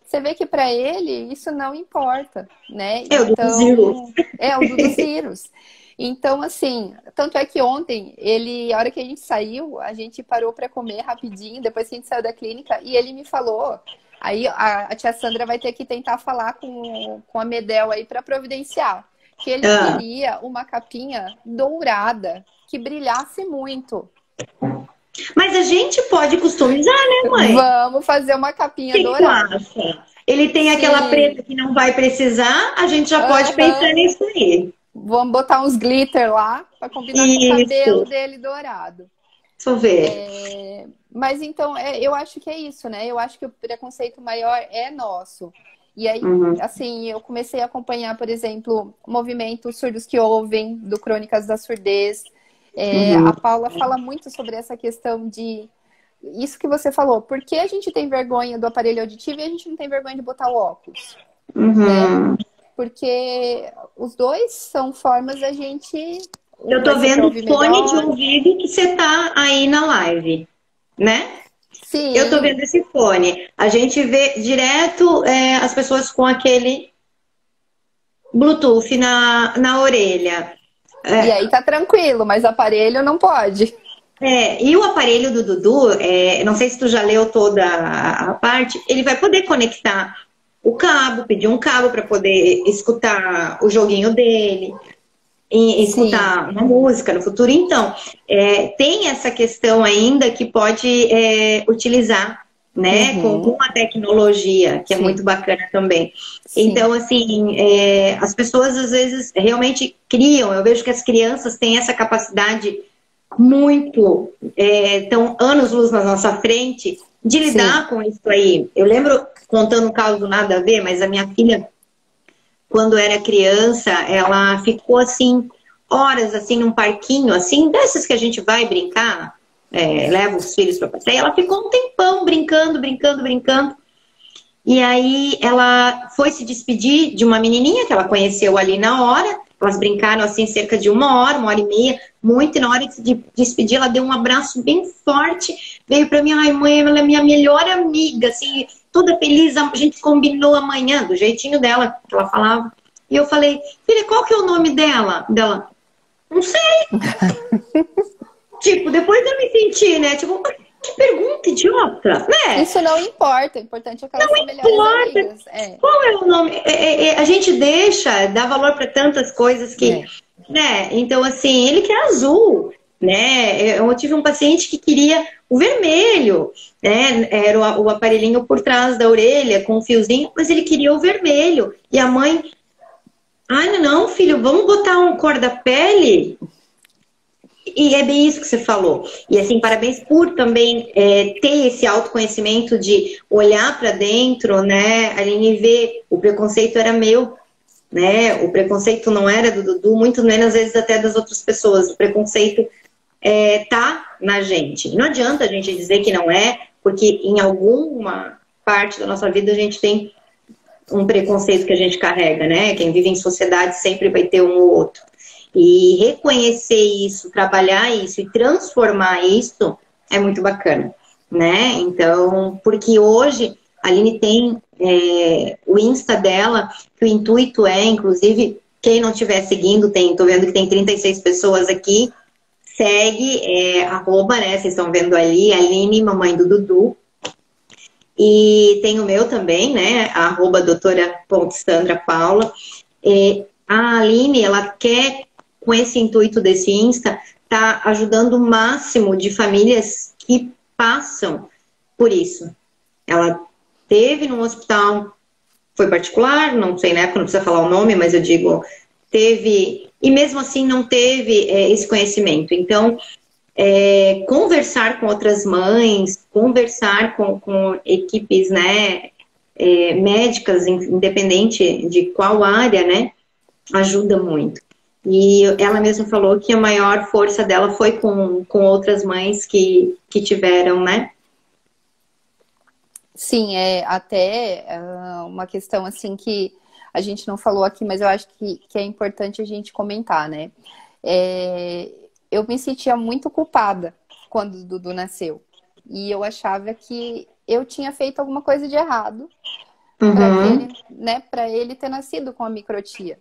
você vê que para ele isso não importa, né? O Dudu Zirus. O Dudu Zirus. Então, assim, tanto é que ontem, a hora que a gente saiu, a gente parou para comer rapidinho, depois que a gente saiu da clínica, e ele me falou, aí a tia Sandra vai ter que tentar falar com a Medel aí para providenciar, que ele queria uma capinha dourada, que brilhasse muito. Mas a gente pode customizar, né, mãe? Vamos fazer uma capinha dourada. Ele tem aquela preta que não vai precisar, a gente já pode pensar nisso aí. Vamos botar uns glitter lá para combinar com o cabelo dele dourado. Deixa eu ver. Mas então, eu acho que é isso, né? Eu acho que o preconceito maior é nosso. E aí, assim, eu comecei a acompanhar, por exemplo, o movimento Surdos que Ouvem, do Crônicas da Surdez. A Paula fala muito sobre essa questão de... Isso que você falou. Por que a gente tem vergonha do aparelho auditivo e a gente não tem vergonha de botar o óculos? Né? Porque os dois são formas da gente... Eu tô vendo o fone de ouvido que você tá aí na live, né? Sim. Eu tô vendo esse fone. A gente vê direto as pessoas com aquele Bluetooth na orelha. E aí tá tranquilo, mas aparelho não pode. E o aparelho do Dudu, não sei se tu já leu toda a parte, ele vai poder conectar o cabo, pedir um cabo para poder escutar o joguinho dele, e escutar uma música no futuro. Então, tem essa questão ainda que pode utilizar, né, com a tecnologia, que é muito bacana também. Sim. Então, assim, as pessoas às vezes realmente criam, eu vejo que as crianças têm essa capacidade muito, estão anos-luz na nossa frente, de lidar com isso aí. Eu lembro, contando um caso do nada a ver, mas a minha filha, quando era criança, ela ficou assim, horas assim, num parquinho, assim, desses que a gente vai brincar, leva os filhos para passear, e ela ficou um tempão brincando. E aí ela foi se despedir de uma menininha que ela conheceu ali na hora. Elas brincaram assim cerca de uma hora e meia, muito, e na hora de se despedir ela deu um abraço bem forte, veio para mim, ai mãe, ela é minha melhor amiga, assim, toda feliz, a gente combinou amanhã, do jeitinho dela, que ela falava. E eu falei, filha, qual que é o nome dela? Dela, não sei. Tipo, depois eu me senti, né, tipo, que pergunta idiota, né? Isso não importa, o importante é que elas são melhores amigas. Qual é o nome? A gente dá valor para tantas coisas que, né? Então, assim, ele quer azul, né? Eu tive um paciente que queria o vermelho, né? Era o aparelhinho por trás da orelha com um fiozinho, mas ele queria o vermelho. E a mãe, ai, não, filho, vamos botar um cor da pele? E é bem isso que você falou. E assim, parabéns por também ter esse autoconhecimento de olhar para dentro, né, Aline, ver o preconceito era meu, né? O preconceito não era do Dudu, muito menos às vezes até das outras pessoas. O preconceito tá na gente. Não adianta a gente dizer que não é, porque em alguma parte da nossa vida a gente tem um preconceito que a gente carrega, né? Quem vive em sociedade sempre vai ter um ou outro. E reconhecer isso, trabalhar isso e transformar isso é muito bacana, né? Então, porque hoje a Aline tem o Insta dela, que o intuito é, inclusive, quem não estiver seguindo, tô vendo que tem 36 pessoas aqui, segue, arroba, né? Vocês estão vendo ali, Aline, mamãe do Dudu. E tem o meu também, né? Arroba doutora.sandrapaula. A Aline, ela quer, com esse intuito desse Insta, tá ajudando o máximo de famílias que passam por isso. Ela teve num hospital, foi particular, não sei na época, não precisa falar o nome, mas eu digo, teve, e mesmo assim não teve esse conhecimento. Então, conversar com outras mães, conversar com equipes, né, médicas, independente de qual área, né, ajuda muito. E ela mesma falou que a maior força dela foi com outras mães que tiveram, né? Sim, até uma questão assim que a gente não falou aqui, mas eu acho que é importante a gente comentar, né? Eu me sentia muito culpada quando o Dudu nasceu. E eu achava que eu tinha feito alguma coisa de errado para ele ter nascido com a microtia.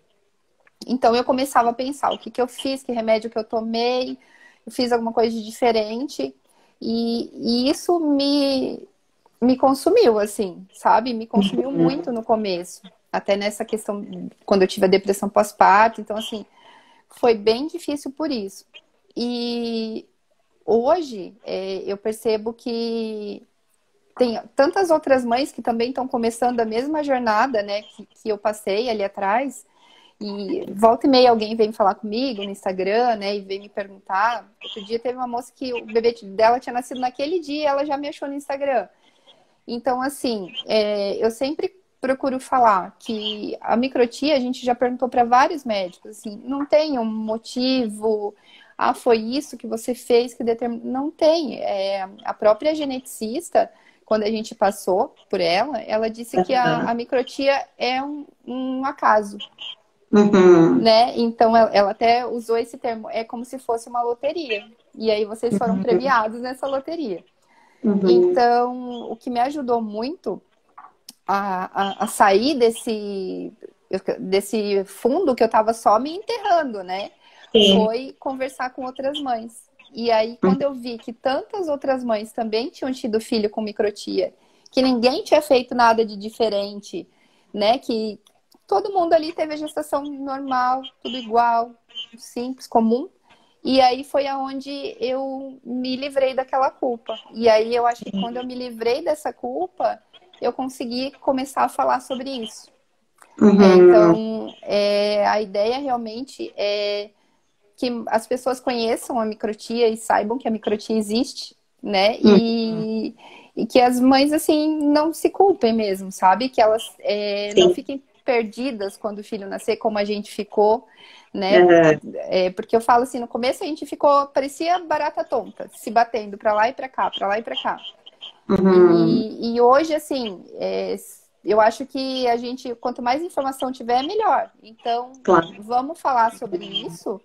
Então eu começava a pensar o que eu fiz, que remédio que eu tomei, eu fiz alguma coisa de diferente. E isso me consumiu, assim, sabe? Me consumiu muito no começo. Até nessa questão, quando eu tive a depressão pós-parto. Então, assim, foi bem difícil por isso. E hoje eu percebo que tem tantas outras mães que também estão começando a mesma jornada, né, que eu passei ali atrás. E volta e meia alguém vem falar comigo no Instagram, né, e vem me perguntar. Outro dia teve uma moça que o bebê dela tinha nascido naquele dia e ela já me achou no Instagram. Então, assim, eu sempre procuro falar que a microtia, a gente já perguntou para vários médicos, assim, não tem um motivo, foi isso que você fez que determinou. Não tem. A própria geneticista, quando a gente passou por ela disse que a microtia é um acaso. Né? Então, ela até usou esse termo, é como se fosse uma loteria. E aí vocês foram premiados nessa loteria. Então, o que me ajudou muito a sair desse fundo que eu estava só me enterrando, né? Sim. Foi conversar com outras mães. E aí, quando eu vi que tantas outras mães também tinham tido filho com microtia, que ninguém tinha feito nada de diferente, né? Que todo mundo ali teve a gestação normal, tudo igual, simples, comum. E aí foi aonde eu me livrei daquela culpa. E aí eu acho que quando eu me livrei dessa culpa, eu consegui começar a falar sobre isso. Então, a ideia realmente é que as pessoas conheçam a microtia e saibam que a microtia existe, né? E que as mães, assim, não se culpem mesmo, sabe? Que elas não fiquem perdidas quando o filho nascer, como a gente ficou, né? Porque eu falo assim, no começo a gente ficou, parecia barata tonta, se batendo pra lá e pra cá, pra lá e pra cá. E hoje, assim, eu acho que a gente, quanto mais informação tiver, melhor. Então, vamos falar sobre isso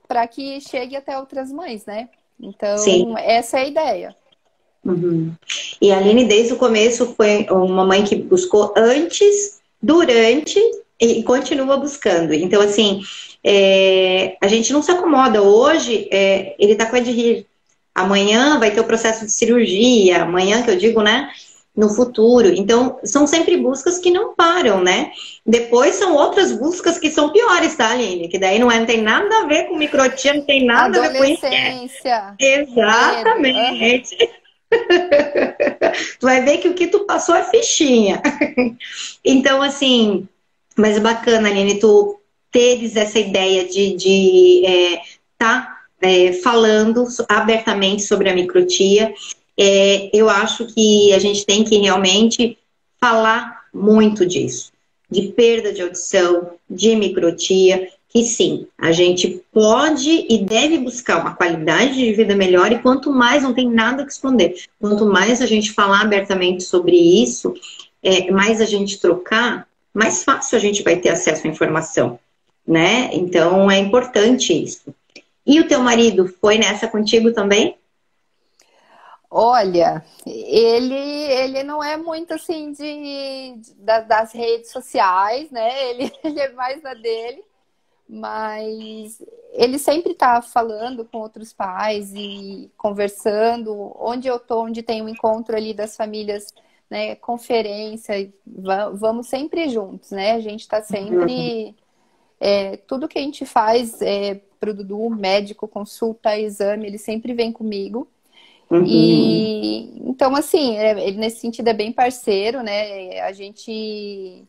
para que chegue até outras mães, né? Então, essa é a ideia. E a Aline, desde o começo, foi uma mãe que buscou antes, durante e continua buscando. Então, assim, a gente não se acomoda. Hoje, ele tá com a de rir. Amanhã vai ter o processo de cirurgia. Amanhã, que eu digo, né? No futuro. Então, são sempre buscas que não param, né? Depois são outras buscas que são piores, tá, Aline? Que daí não tem nada a ver com microtia, não tem nada a ver com isso. Adolescência. Exatamente. Tu vai ver que o que tu passou é fichinha. Então, assim, mas é bacana, Aline, tu teres essa ideia de falando abertamente sobre a microtia. Eu acho que a gente tem que realmente falar muito disso, de perda de audição, de microtia, que sim, a gente pode e deve buscar uma qualidade de vida melhor, e quanto mais, não tem nada que esconder, quanto mais a gente falar abertamente sobre isso, mais a gente trocar, mais fácil a gente vai ter acesso à informação, né? Então é importante isso. E o teu marido foi nessa contigo também? Olha, ele não é muito assim das redes sociais, né? Ele é mais na dele, mas ele sempre está falando com outros pais e conversando. Onde eu tô, onde tem um encontro ali das famílias, né? Conferência, vamos sempre juntos, né? A gente está sempre. Tudo que a gente faz pro Dudu, médico, consulta, exame, ele sempre vem comigo. E então, assim, ele nesse sentido é bem parceiro, né? A gente,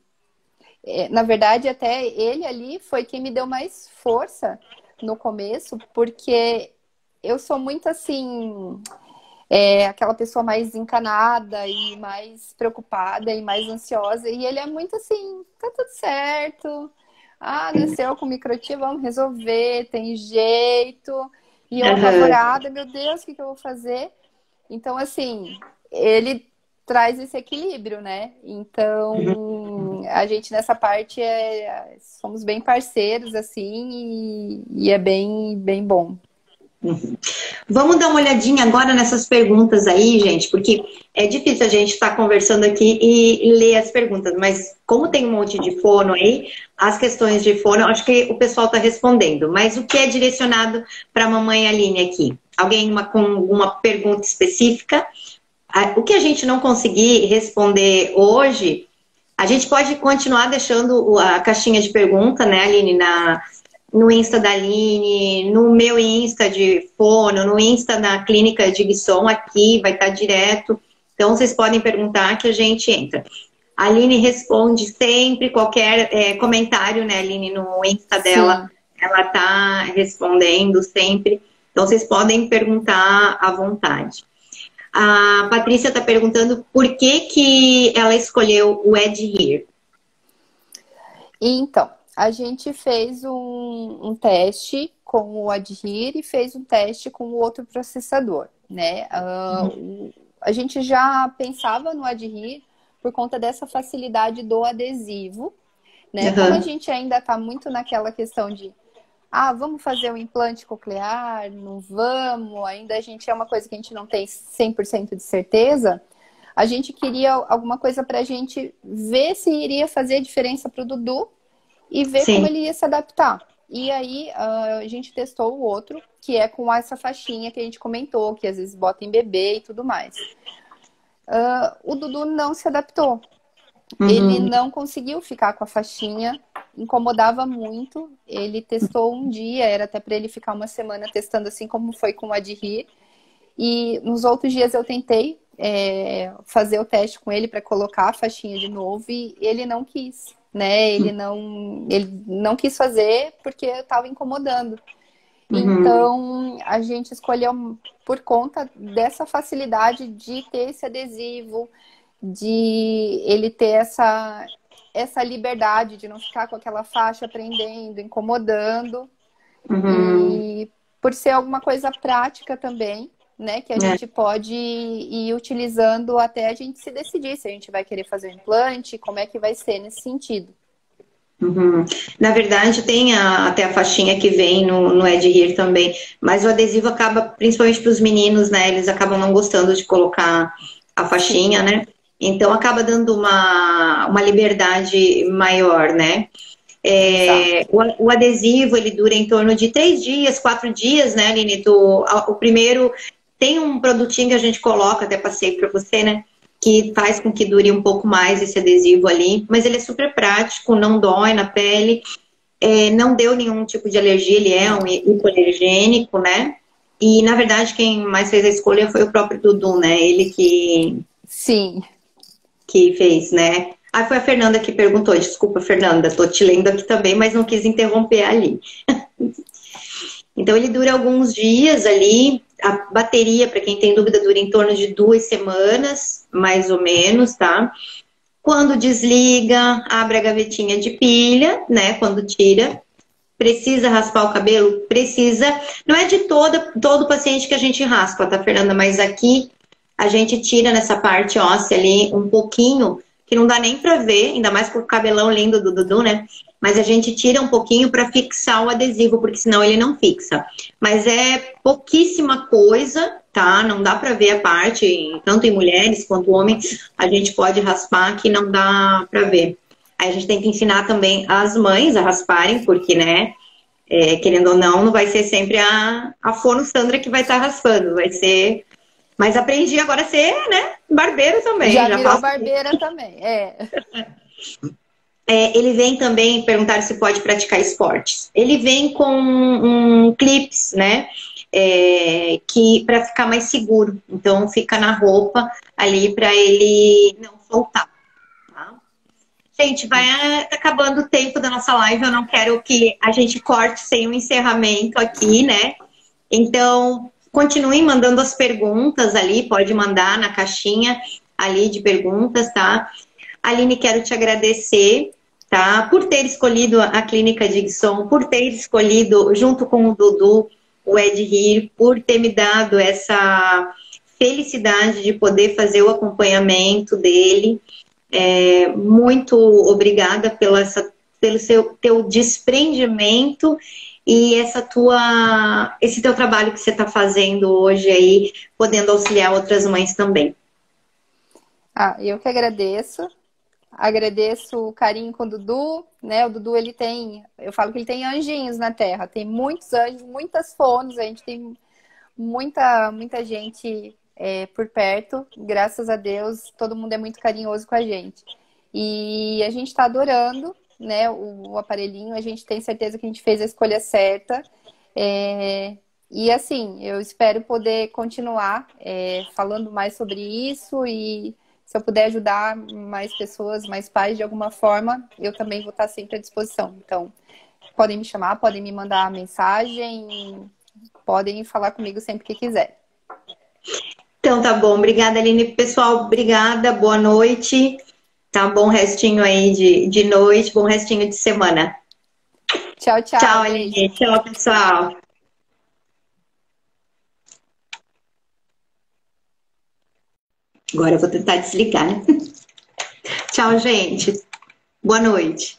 na verdade, até ele ali foi quem me deu mais força no começo, porque eu sou muito assim, aquela pessoa mais encanada e mais preocupada e mais ansiosa, e ele é muito assim, tá tudo certo. Ah, nasceu com microtia, vamos resolver, tem jeito. E eu apavorada, meu Deus, o que eu vou fazer? Então, assim, ele traz esse equilíbrio, né? Então, a gente nessa parte somos bem parceiros, assim, e é bem, bem bom. Vamos dar uma olhadinha agora nessas perguntas aí, gente, porque é difícil a gente estar conversando aqui e ler as perguntas, mas como tem um monte de fono aí, as questões de fono, acho que o pessoal está respondendo. Mas o que é direcionado para a mamãe Aline aqui? Alguém com uma pergunta específica? O que a gente não conseguir responder hoje, a gente pode continuar deixando a caixinha de pergunta, né, Aline, no Insta da Aline, no meu Insta de fono, no Insta da Clínica de Guisson, aqui, vai estar direto. Então, vocês podem perguntar que a gente entra. A Aline responde sempre qualquer comentário, né, Aline, no Insta dela. Sim. Ela tá respondendo sempre. Então, vocês podem perguntar à vontade. A Patrícia está perguntando por que ela escolheu o Adhere. Então, a gente fez um teste com o Adhere e fez um teste com o outro processador, né? A gente já pensava no Adhere por conta dessa facilidade do adesivo, né? Como a gente ainda está muito naquela questão de vamos fazer um implante coclear, não vamos, ainda a gente é uma coisa que a gente não tem 100% de certeza, a gente queria alguma coisa para a gente ver se iria fazer diferença para o Dudu e ver como ele ia se adaptar. E aí a gente testou o outro, que é com essa faixinha que a gente comentou, que às vezes bota em bebê e tudo mais. O Dudu não se adaptou. Ele não conseguiu ficar com a faixinha, incomodava muito. Ele testou um dia, era até para ele ficar uma semana testando, assim como foi com o Adhere. E nos outros dias eu tentei fazer o teste com ele para colocar a faixinha de novo e ele não quis, né? Ele não quis fazer porque estava incomodando. Então, a gente escolheu por conta dessa facilidade de ter esse adesivo, de ele ter essa liberdade de não ficar com aquela faixa prendendo, incomodando. E por ser alguma coisa prática também, né? Que a gente pode ir utilizando até a gente se decidir se a gente vai querer fazer um implante, como é que vai ser nesse sentido. Na verdade, tem até a faixinha que vem no Adhere também, mas o adesivo acaba, principalmente para os meninos, né? Eles acabam não gostando de colocar a faixinha, né? Então acaba dando uma liberdade maior, né? O adesivo, ele dura em torno de 3 dias, 4 dias, né, Aline? O primeiro, tem um produtinho que a gente coloca, até passei para você, né? Que faz com que dure um pouco mais esse adesivo ali, mas ele é super prático, não dói na pele, não deu nenhum tipo de alergia, ele é um hipoalergênico, né? E, na verdade, quem mais fez a escolha foi o próprio Dudu, né? Ele que fez, né? Foi a Fernanda que perguntou, desculpa, Fernanda, tô te lendo aqui também, mas não quis interromper ali. Então, ele dura alguns dias ali. A bateria, para quem tem dúvida, dura em torno de 2 semanas, mais ou menos, tá? Quando desliga, abre a gavetinha de pilha, né? Quando tira. Precisa raspar o cabelo? Precisa. Não é de todo paciente que a gente raspa, tá, Fernanda? Mas aqui a gente tira nessa parte óssea ali um pouquinho, que não dá nem pra ver, ainda mais com o cabelão lindo do Dudu, né? Mas a gente tira um pouquinho para fixar o adesivo, porque senão ele não fixa. Mas é pouquíssima coisa, tá? Não dá para ver a parte, tanto em mulheres quanto homens, a gente pode raspar que não dá para ver. Aí a gente tem que ensinar também as mães a rasparem, porque, né, querendo ou não, não vai ser sempre a Fono Sandra que vai estar raspando, vai ser... Mas aprendi agora a ser, né, barbeiro também. Já já virou faço... barbeira também, ele vem também perguntar se pode praticar esportes. Ele vem com clips, né? Que para ficar mais seguro. Então fica na roupa ali para ele não soltar. Tá? Gente, vai acabando o tempo da nossa live. Eu não quero que a gente corte sem um encerramento aqui, né? Então continuem mandando as perguntas ali. Pode mandar na caixinha ali de perguntas, tá? Aline, quero te agradecer, tá? Por ter escolhido a Clínica Digson, por ter escolhido, junto com o Dudu, o Ed Hir, por ter me dado essa felicidade de poder fazer o acompanhamento dele. Muito obrigada pelo teu desprendimento e esse teu trabalho que você está fazendo hoje aí, podendo auxiliar outras mães também. Eu que agradeço. Agradeço o carinho com o Dudu, né? O Dudu, eu falo que ele tem anjinhos na Terra, tem muitos anjos, muitas fonos, a gente tem muita gente por perto, graças a Deus, todo mundo é muito carinhoso com a gente. E a gente está adorando, né, o aparelhinho, a gente tem certeza que a gente fez a escolha certa. E assim, eu espero poder continuar falando mais sobre isso e se eu puder ajudar mais pessoas, mais pais de alguma forma, eu também vou estar sempre à disposição. Então, podem me chamar, podem me mandar mensagem, podem falar comigo sempre que quiser. Então tá bom, obrigada Aline. Pessoal, obrigada, boa noite. Tá bom restinho aí de noite, bom restinho de semana. Tchau, tchau. Tchau, Aline. Tchau, pessoal. Agora eu vou tentar desligar, né? Tchau, gente. Boa noite.